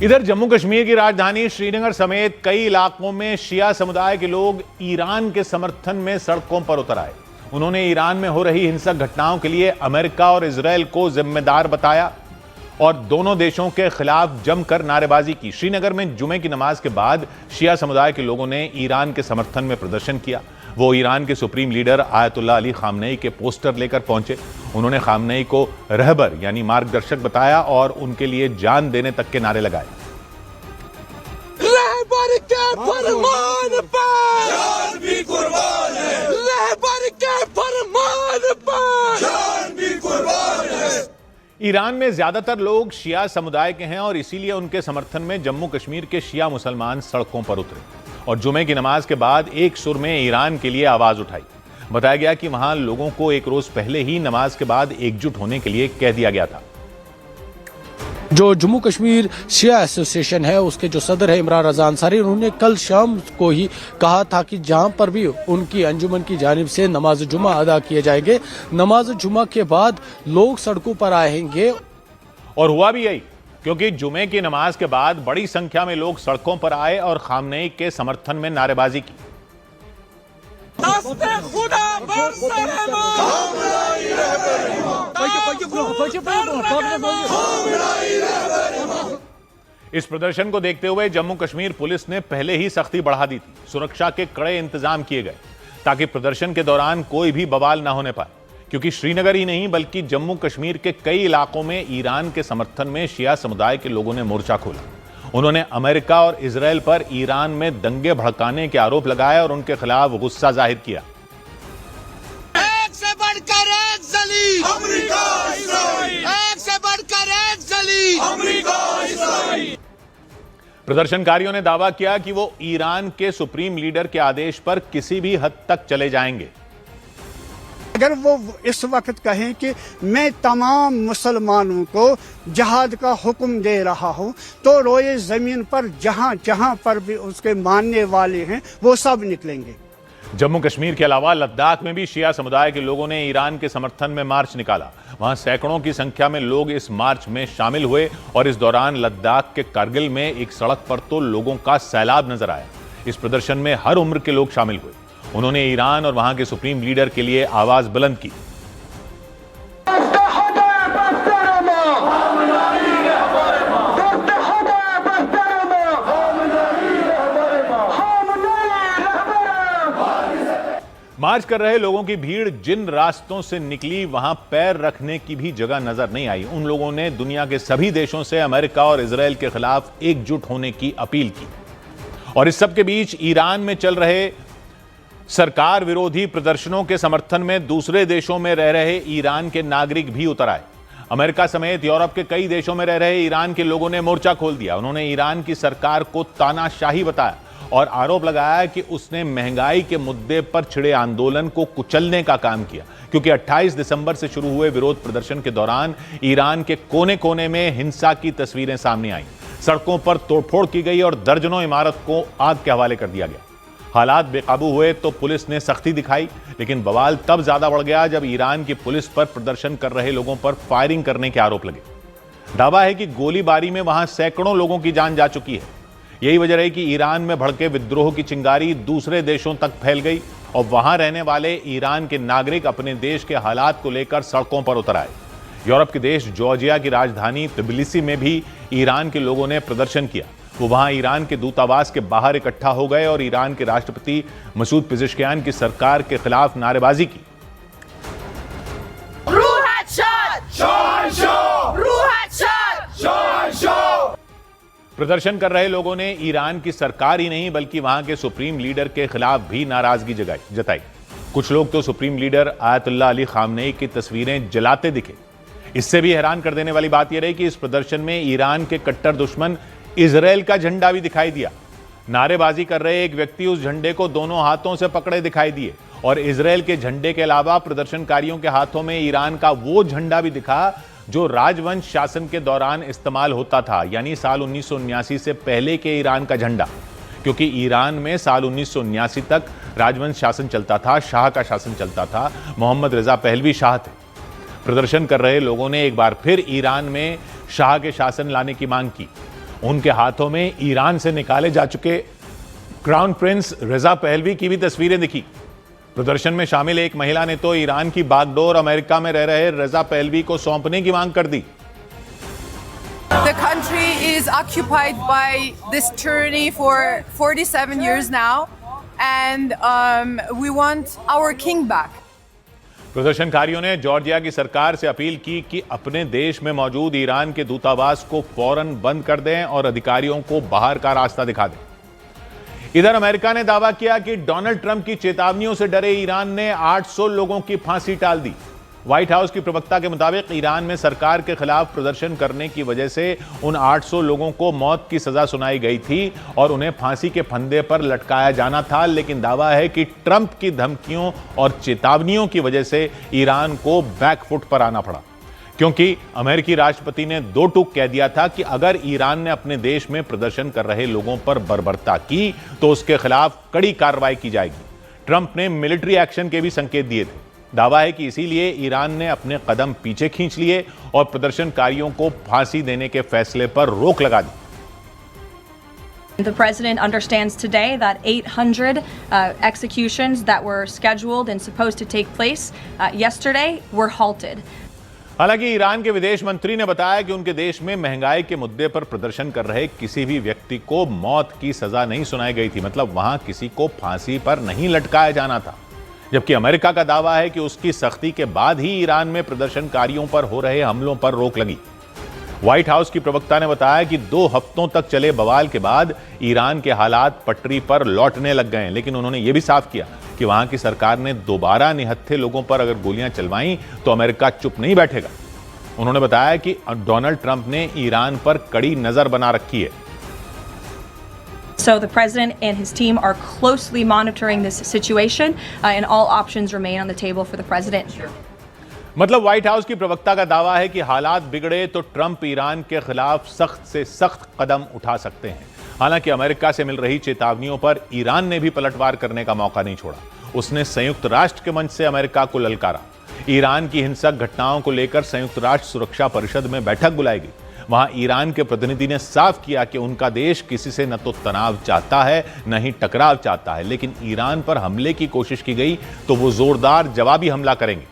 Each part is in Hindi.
इधर जम्मू कश्मीर की राजधानी श्रीनगर समेत कई इलाकों में शिया समुदाय के लोग ईरान के समर्थन में सड़कों पर उतर आए। उन्होंने ईरान में हो रही हिंसक घटनाओं के लिए अमेरिका और इजरायल को जिम्मेदार बताया और दोनों देशों के खिलाफ जमकर नारेबाजी की। श्रीनगर में जुमे की नमाज के बाद शिया समुदाय के लोगों ने ईरान के समर्थन में प्रदर्शन किया। वो ईरान के supreme leader Ayatollah Ali Khamenei के पोस्टर लेकर पहुंचे। उन्होंने खामनेई को रहबर यानी मार्गदर्शक बताया और उनके लिए जान देने तक के नारे लगाए। रहबर के फरमान पर जान भी कुर्बान है, रहबर के फरमान पर जान भी कुर्बान है। ईरान में ज्यादातर लोग शिया समुदाय के हैं और इसीलिए उनके समर्थन में जम्मू कश्मीर के शिया मुसलमान सड़कों पर उतरे और जुमे की नमाज के बाद एक सुर में ईरान के लिए आवाज उठाई। बताया गया कि वहां लोगों को एक रोज पहले ही नमाज के बाद एकजुट होने के लिए कह दिया गया था। जो जम्मू कश्मीर शिया एसोसिएशन है उसके जो सदर है इमरान रजा अंसारी, उन्होंने कल शाम को ही कहा था कि जहां पर भी उनकी अंजुमन की जानिब से नमाज जुमा अदा किए जाएंगे, नमाज जुमा के बाद लोग सड़कों पर आएंगे। और हुआ भी यही, क्योंकि जुमे की नमाज के बाद बड़ी संख्या में लोग सड़कों पर आए और खामनेई के समर्थन में नारेबाजी की। इस प्रदर्शन को देखते हुए जम्मू कश्मीर पुलिस ने पहले ही सख्ती बढ़ा दी थी। सुरक्षा के कड़े इंतजाम किए गए ताकि प्रदर्शन के दौरान कोई भी बवाल न होने पाए, क्योंकि श्रीनगर ही नहीं बल्कि जम्मू कश्मीर के कई इलाकों में ईरान के समर्थन में शिया समुदाय के लोगों ने मोर्चा खोला। उन्होंने अमेरिका और इजरायल पर ईरान में दंगे भड़काने के आरोप लगाए और उनके खिलाफ गुस्सा जाहिर किया। एक से बढ़कर एक जलील अमेरिका इजराइल, एक से बढ़कर एक जलील अमेरिका इजराइल। प्रदर्शनकारियों ने दावा किया कि वो ईरान के सुप्रीम लीडर के आदेश पर किसी भी हद तक चले जाएंगे। अगर वो इस वक्त कहें कि मैं तमाम मुसलमानों को जिहाद का हुक्म दे रहा हूं, तो रोए जमीन पर जहां जहां पर भी उसके मानने वाले हैं वो सब निकलेंगे। जम्मू कश्मीर के अलावा लद्दाख में भी शिया समुदाय के लोगों ने ईरान के समर्थन में मार्च निकाला। वहां सैकड़ों की संख्या में लोग इस मार्च में शामिल हुए और इस दौरान लद्दाख के कारगिल में एक सड़क पर तो लोगों का सैलाब नजर आया। इस प्रदर्शन में हर उम्र के लोग शामिल हुए। उन्होंने ईरान और वहां के सुप्रीम लीडर के लिए आवाज बुलंद की। मार्च कर रहे लोगों की भीड़ जिन रास्तों से निकली वहां पैर रखने की भी जगह नजर नहीं आई। उन लोगों ने दुनिया के सभी देशों से अमेरिका और इजरायल के खिलाफ एकजुट होने की अपील की। और इस सब के बीच ईरान में चल रहे सरकार विरोधी प्रदर्शनों के समर्थन में दूसरे देशों में रह रहे ईरान के नागरिक भी उतर आए। अमेरिका समेत यूरोप के कई देशों में रह रहे ईरान के लोगों ने मोर्चा खोल दिया। उन्होंने ईरान की सरकार को तानाशाही बताया और आरोप लगाया कि उसने महंगाई के मुद्दे पर छिड़े आंदोलन को कुचलने का काम किया, क्योंकि 28 दिसंबर से शुरू हुए विरोध प्रदर्शन के दौरान ईरान के कोने कोने में हिंसा की तस्वीरें सामने आईं। सड़कों पर तोड़फोड़ की गई और दर्जनों इमारत को आग के हवाले कर दिया गया। हालात बेकाबू हुए तो पुलिस ने सख्ती दिखाई, लेकिन बवाल तब ज्यादा बढ़ गया जब ईरान की पुलिस पर प्रदर्शन कर रहे लोगों पर फायरिंग करने के आरोप लगे। दावा है कि गोलीबारी में वहां सैकड़ों लोगों की जान जा चुकी है। यही वजह है कि ईरान में भड़के विद्रोह की चिंगारी दूसरे देशों तक फैल गई और वहां रहने वाले ईरान के नागरिक अपने देश के हालात को लेकर सड़कों पर उतर आए। यूरोप के देश जॉर्जिया की राजधानी तिबिलिसी में भी ईरान के लोगों ने प्रदर्शन किया। वो वहां ईरान के दूतावास के बाहर इकट्ठा हो गए और ईरान के राष्ट्रपति मसूद पेजेश्कियान की सरकार के खिलाफ नारेबाजी की। प्रदर्शन कर रहे लोगों ने ईरान की सरकार ही नहीं बल्कि वहां के सुप्रीम लीडर के खिलाफ भी नाराजगी जताई। कुछ लोग तो supreme leader Ayatollah Ali Khamenei की तस्वीरें जलाते दिखे। इससे भी हैरान कर देने वाली बात यह रही कि इस प्रदर्शन में ईरान के कट्टर दुश्मन इजरायल का झंडा भी दिखाई दिया। नारेबाजी कर रहे एक व्यक्ति उस झंडे को दोनों हाथों से पकड़े दिखाई दिए और इजरायल के झंडे के अलावा प्रदर्शनकारियों के हाथों में ईरान का वो झंडा भी दिखा जो राजवंश शासन के दौरान इस्तेमाल होता था, यानी साल 1979 से पहले के ईरान का झंडा, क्योंकि ईरान में साल 1979 तक राजवंश शासन चलता था, शाह का शासन चलता था। मोहम्मद रजा पहलवी शाह थे। प्रदर्शन कर रहे लोगों ने एक बार फिर ईरान में शाह के शासन लाने की मांग की। उनके हाथों में ईरान से निकाले जा चुके क्राउन प्रिंस रजा पहलवी की भी तस्वीरें दिखी। प्रदर्शन में शामिल एक महिला ने तो ईरान की बागडोर अमेरिका में रह रहे रजा पहलवी को सौंपने की मांग कर दी। The country is occupied by this tyranny for 47 years now, and we want our king back. प्रदर्शनकारियों ने जॉर्जिया की सरकार से अपील की कि अपने देश में मौजूद ईरान के दूतावास को फौरन बंद कर दें और अधिकारियों को बाहर का रास्ता दिखा दें। इधर अमेरिका ने दावा किया कि डोनाल्ड ट्रंप की चेतावनियों से डरे ईरान ने 800 लोगों की फांसी टाल दी। व्हाइट हाउस की प्रवक्ता के मुताबिक ईरान में सरकार के खिलाफ प्रदर्शन करने की वजह से उन 800 लोगों को मौत की सजा सुनाई गई थी और उन्हें फांसी के फंदे पर लटकाया जाना था, लेकिन दावा है कि ट्रंप की धमकियों और चेतावनियों की वजह से ईरान को बैकफुट पर आना पड़ा, क्योंकि अमेरिकी राष्ट्रपति ने दो टूक कह दिया था कि अगर ईरान ने अपने देश में प्रदर्शन कर रहे लोगों पर बर्बरता की तो उसके खिलाफ कड़ी कार्रवाई की जाएगी। ट्रंप ने मिलिट्री एक्शन के भी संकेत दिए थे। दावा है कि इसीलिए ईरान ने अपने कदम पीछे खींच लिए और प्रदर्शनकारियों को फांसी देने के फैसले पर रोक लगा दी। The president understands today that 800 executions that were scheduled and supposed to take place yesterday were halted. हालांकि ईरान के विदेश मंत्री ने बताया कि उनके देश में महंगाई के मुद्दे पर प्रदर्शन कर रहे किसी भी व्यक्ति को मौत की सजा नहीं सुनाई गई थी, मतलब वहां किसी को फांसी पर नहीं लटकाया जाना था। जबकि अमेरिका का दावा है कि उसकी सख्ती के बाद ही ईरान में प्रदर्शनकारियों पर हो रहे हमलों पर रोक लगी। व्हाइट हाउस की प्रवक्ता ने बताया कि 2 हफ्तों तक चले बवाल के बाद ईरान के हालात पटरी पर लौटने लग गए हैं, लेकिन उन्होंने यह भी साफ किया कि वहां की सरकार ने दोबारा निहत्थे लोगों पर अगर गोलियां चलवाई तो अमेरिका चुप नहीं बैठेगा। उन्होंने बताया कि डोनाल्ड ट्रंप ने ईरान पर कड़ी नजर बना रखी है। So the president and his team are closely monitoring this situation, and all options remain on the table for the president. मतलब व्हाइट हाउस की प्रवक्ता का दावा है कि हालात बिगड़े तो ट्रंप ईरान के खिलाफ सख्त से सख्त कदम उठा सकते हैं। हालांकि अमेरिका से मिल रही चेतावनियों पर ईरान ने भी पलटवार करने का मौका नहीं छोड़ा। उसने संयुक्त राष्ट्र के मंच से अमेरिका को ललकारा। ईरान की हिंसक घटनाओं को लेकर संयुक्त राष्ट्र सुरक्षा परिषद में बैठक बुलाई गई। वहां ईरान के प्रतिनिधि ने साफ किया कि उनका देश किसी से न तो तनाव चाहता है न ही टकराव चाहता है, लेकिन ईरान पर हमले की कोशिश की गई तो वो जोरदार जवाबी हमला करेंगे।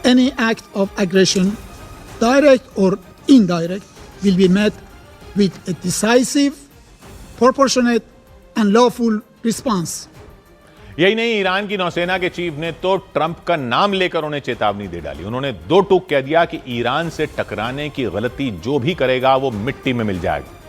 Any act of aggression, direct or indirect, will be met with a decisive, proportionate and lawful response. यही नहीं, ईरान की नौसेना के चीफ ने तो ट्रंप का नाम लेकर उन्हें चेतावनी दे डाली। उन्होंने दो टूक कह दिया कि ईरान से टकराने की गलती जो भी करेगा वो मिट्टी में मिल जाएगा।